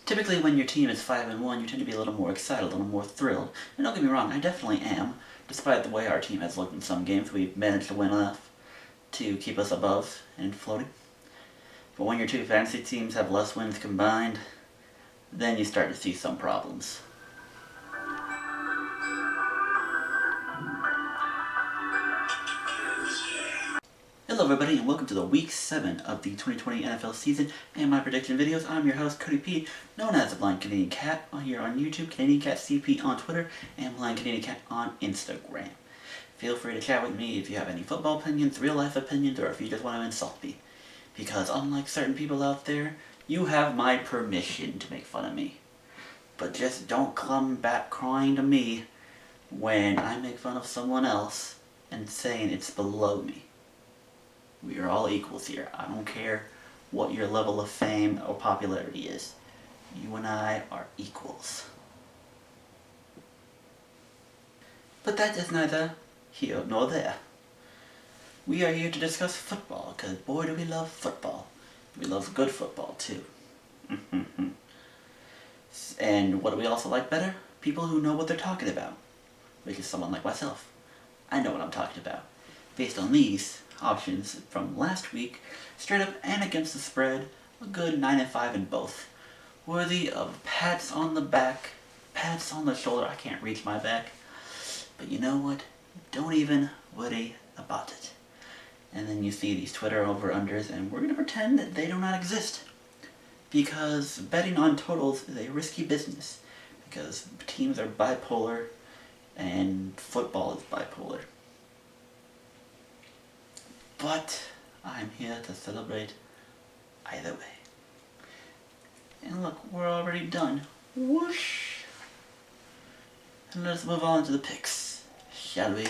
Typically when your team is 5-1, you tend to be a little more excited, a little more thrilled. And don't get me wrong, I definitely am. Despite the way our team has looked in some games, we've managed to win enough to keep us above and floating. But when your two fantasy teams have less wins combined, then you start to see some problems. Hello everybody and welcome to the Week 7 of the 2020 NFL season and my prediction videos. I'm your host Cody P, known as the Blind Canadian Cat here on YouTube, Canadian Cat CP on Twitter, and Blind Canadian Cat on Instagram. Feel free to chat with me if you have any football opinions, real life opinions, or if you just want to insult me. Because unlike certain people out there, you have my permission to make fun of me. But just don't come back crying to me when I make fun of someone else and saying it's below me. We are all equals here. I don't care what your level of fame or popularity is. You and I are equals. But that is neither here nor there. We are here to discuss football, because boy do we love football. We love good football too. And what do we also like better? People who know what they're talking about. Which is someone like myself. I know what I'm talking about. Based on these options from last week, straight up and against the spread, a good 9-5 in both. Worthy of pats on the back, pats on the shoulder. I can't reach my back. But you know what? Don't even worry about it. And then you see these Twitter over-unders, and we're going to pretend that they do not exist. Because betting on totals is a risky business. Because teams are bipolar, and football is bipolar. But I'm here to celebrate either way. And look, we're already done. Whoosh! And let's move on to the picks, shall we?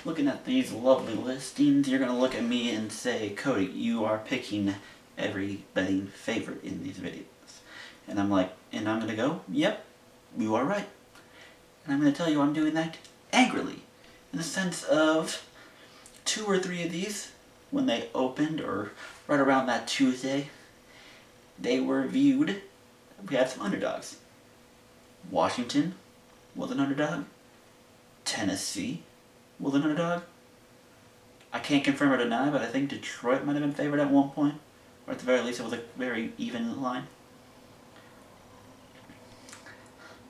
Looking at these lovely listings, you're going to look at me and say, Cody, you are picking every betting favorite in these videos. And I'm like, and I'm going to go, yep, you are right. And I'm going to tell you I'm doing that angrily. In the sense of 2 or 3 of these, when they opened, or right around that Tuesday, they were viewed, we had some underdogs. Washington was an underdog. Tennessee was an underdog. I can't confirm or deny, but I think Detroit might have been favored at one point. Or at the very least, it was a very even line.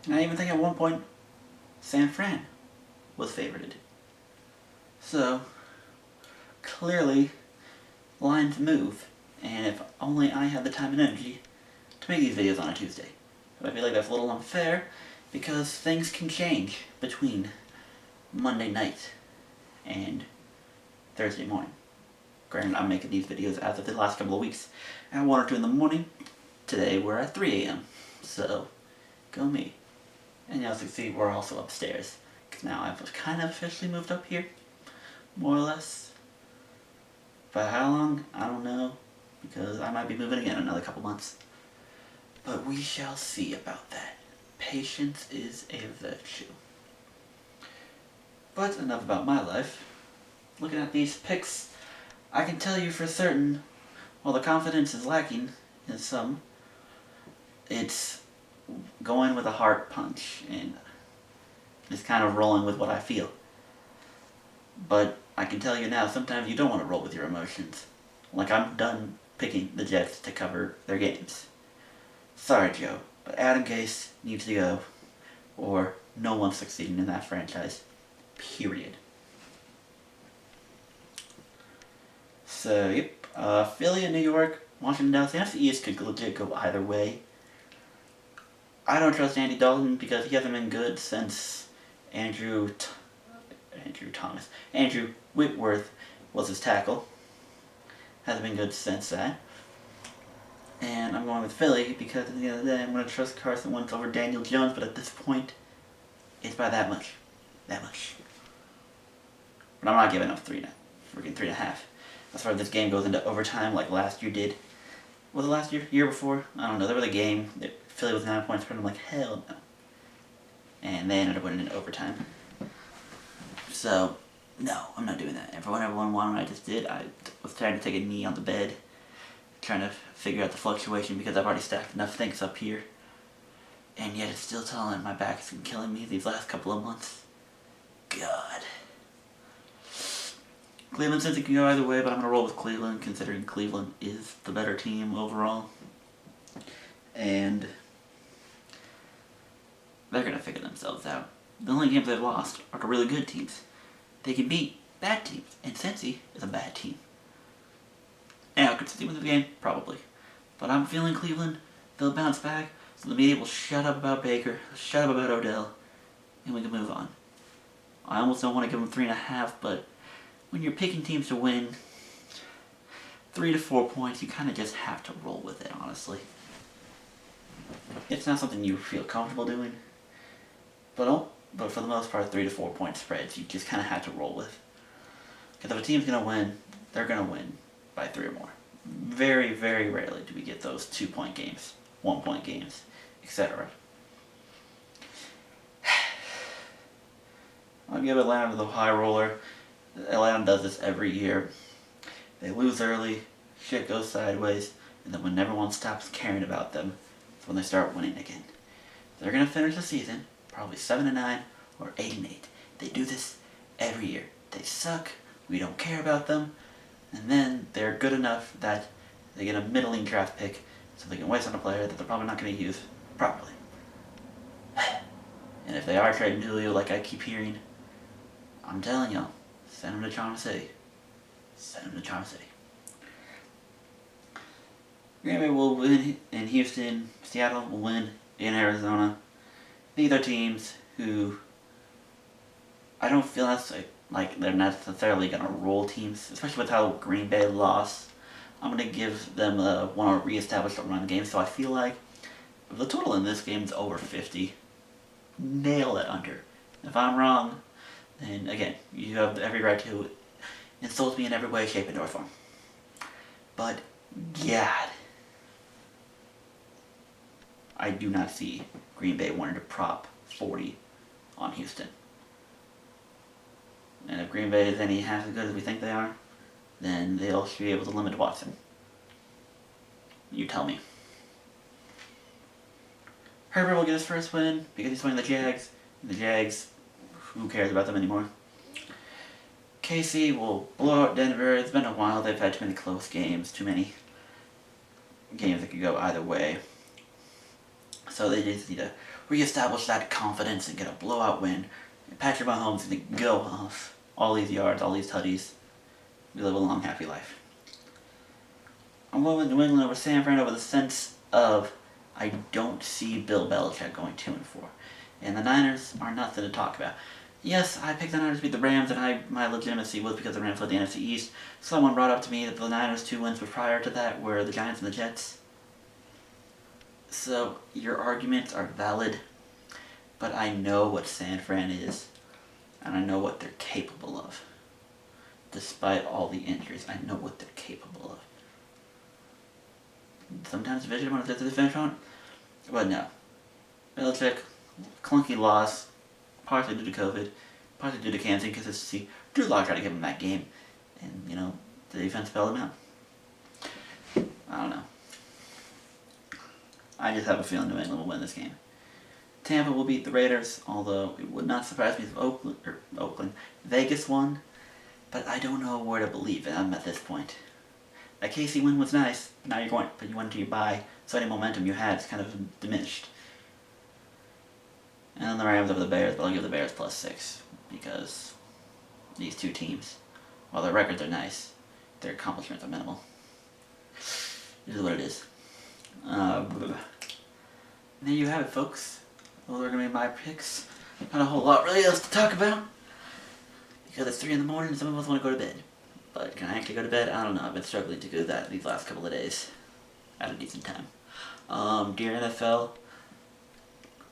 And I even think at one point, San Fran was favored. So, clearly, lines move, and if only I had the time and energy to make these videos on a Tuesday. But I feel like that's a little unfair, because things can change between Monday night and Thursday morning. Granted, I'm making these videos as of the last couple of weeks at 1 or 2 in the morning. Today we're at 3 a.m. So, go me. And as you see, we're also upstairs. Now I've kind of officially moved up here, more or less. For how long? I don't know, because I might be moving again in another couple months. But we shall see about that. Patience is a virtue. But enough about my life. Looking at these picks, I can tell you for certain, while the confidence is lacking in some, it's going with a heart punch, and just kind of rolling with what I feel. But I can tell you now, sometimes you don't want to roll with your emotions. Like, I'm done picking the Jets to cover their games. Sorry, Joe, but Adam Gase needs to go, or no one's succeeding in that franchise. Period. So, yep, Philly and New York, Washington, Dallas. The NFC East could legit go either way. I don't trust Andy Dalton because he hasn't been good since Andrew Whitworth was his tackle. Hasn't been good since that. And I'm going with Philly because at the end of the day I'm going to trust Carson Wentz over Daniel Jones, but at this point, it's by that much. That much. But I'm not giving up 3.5. As far as this game goes into overtime like last year did. Was it last year? Year before? I don't know. There was a game that Philly was 9 points, but I'm like, hell no. And they ended up winning in overtime. So, no, I'm not doing that. And for whatever one I just did, I was trying to take a knee on the bed trying to figure out the fluctuation because I've already stacked enough things up here. And yet it's still telling my back has been killing me these last couple of months. God. Cleveland says it can go either way, but I'm going to roll with Cleveland considering Cleveland is the better team overall. And they're going to figure themselves out. The only games they've lost are to really good teams. They can beat bad teams, and Cincy is a bad team. Now, could Cincy win the game? Probably. But I'm feeling Cleveland, they'll bounce back, so the media will shut up about Baker, shut up about Odell, and we can move on. I almost don't want to give them 3.5, but when you're picking teams to win 3 to 4 points, you kind of just have to roll with it, honestly. It's not something you feel comfortable doing, but for the most part, 3 to 4 point spreads, you just kind of have to roll with. Because if a team's going to win, they're going to win by 3 or more. Very, very rarely do we get those 2-point games, 1-point games, etc. I'll give Atlanta the high roller. Atlanta does this every year. They lose early, shit goes sideways, and then when everyone stops caring about them, that's when they start winning again. They're going to finish the season probably 7-9 or 8-8. They do this every year. They suck, we don't care about them, and then they're good enough that they get a middling draft pick so they can waste on a player that they're probably not going to use properly. And if they are trading Julio like I keep hearing, I'm telling y'all, send him to Charm City. Send him to Charm City. Green Bay will win in Houston. Seattle will win in Arizona. These are teams who I don't feel like they're necessarily going to roll teams, especially with how Green Bay lost. I'm going to give them want to reestablish the run game, so I feel like if the total in this game is over 50, nail it under. If I'm wrong, then again, you have every right to insult me in every way, shape, and or form. But, God, I do not see Green Bay wanting to prop 40 on Houston. And if Green Bay is any half as good as we think they are, then they'll should be able to limit Watson. You tell me. Herbert will get his first win because he's playing the Jags. And the Jags, who cares about them anymore? KC will blow out Denver. It's been a while. They've had too many close games. Too many games that could go either way. So they just need to reestablish that confidence and get a blowout win. And Patrick Mahomes is going to go off all these yards, all these tutties. We live a long, happy life. I'm going with New England over San Fran over the sense of I don't see Bill Belichick going 2-4. And the Niners are nothing to talk about. Yes, I picked the Niners to beat the Rams, and my legitimacy was because the Rams led the NFC East. Someone brought up to me that the Niners' 2 wins prior to that were the Giants and the Jets. So, your arguments are valid, but I know what San Fran is, and I know what they're capable of. Despite all the injuries, I know what they're capable of. Sometimes division when it's the finish on, but no. Belichick, clunky loss, partially due to COVID, partially due to Kansas inconsistency. Drew Lock tried to give him that game, and, the defense bailed him out. I don't know. I just have a feeling New England will win this game. Tampa will beat the Raiders, although it would not surprise me if Vegas won, but I don't know where to believe it. I'm at this point. That KC win was nice, but now you went to your bye, so any momentum you had is kind of diminished. And then the Rams over the Bears, but I'll give the Bears +6, because these two teams, while their records are nice, their accomplishments are minimal. It is what it is. There you have it, folks. Those are going to be my picks. Not a whole lot really else to talk about, because it's 3 in the morning and some of us want to go to bed. But can I actually go to bed? I don't know. I've been struggling to do that these last couple of days. At a decent time. Dear NFL,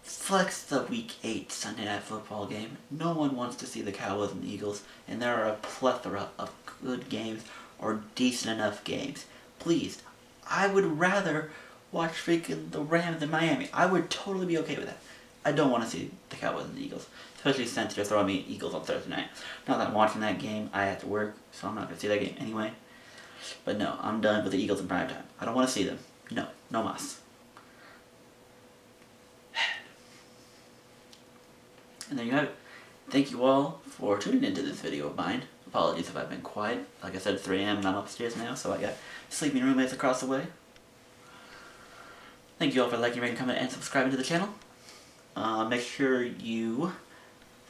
flex the Week 8 Sunday Night Football game. No one wants to see the Cowboys and the Eagles, and there are a plethora of good games or decent enough games. Please, I would rather watch freaking the Rams in Miami. I would totally be okay with that. I don't want to see the Cowboys and the Eagles, especially since they're throwing me Eagles on Thursday night. Not that I'm watching that game, I have to work, so I'm not going to see that game anyway. But no, I'm done with the Eagles in primetime. I don't want to see them. No, no mas. And there you have it. Thank you all for tuning into this video of mine. Apologies if I've been quiet. Like I said, it's 3 a.m. and I'm upstairs now, so I got sleeping roommates across the way. Thank you all for liking, rating, comment, and subscribing to the channel. Make sure you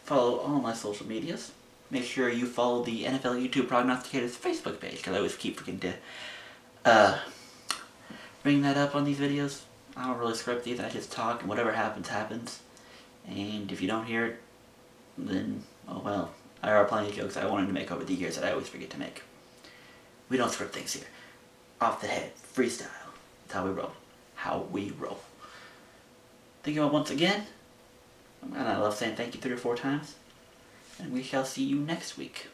follow all my social medias. Make sure you follow the NFL YouTube Prognosticators Facebook page, because I always keep forgetting to bring that up on these videos. I don't really script these, I just talk, and whatever happens, happens. And if you don't hear it, then, oh well. There are plenty of jokes I wanted to make over the years that I always forget to make. We don't script things here. Off the head, freestyle. That's how we roll. How we roll. Thank you all once again. And I love saying thank you 3 or 4 times. And we shall see you next week.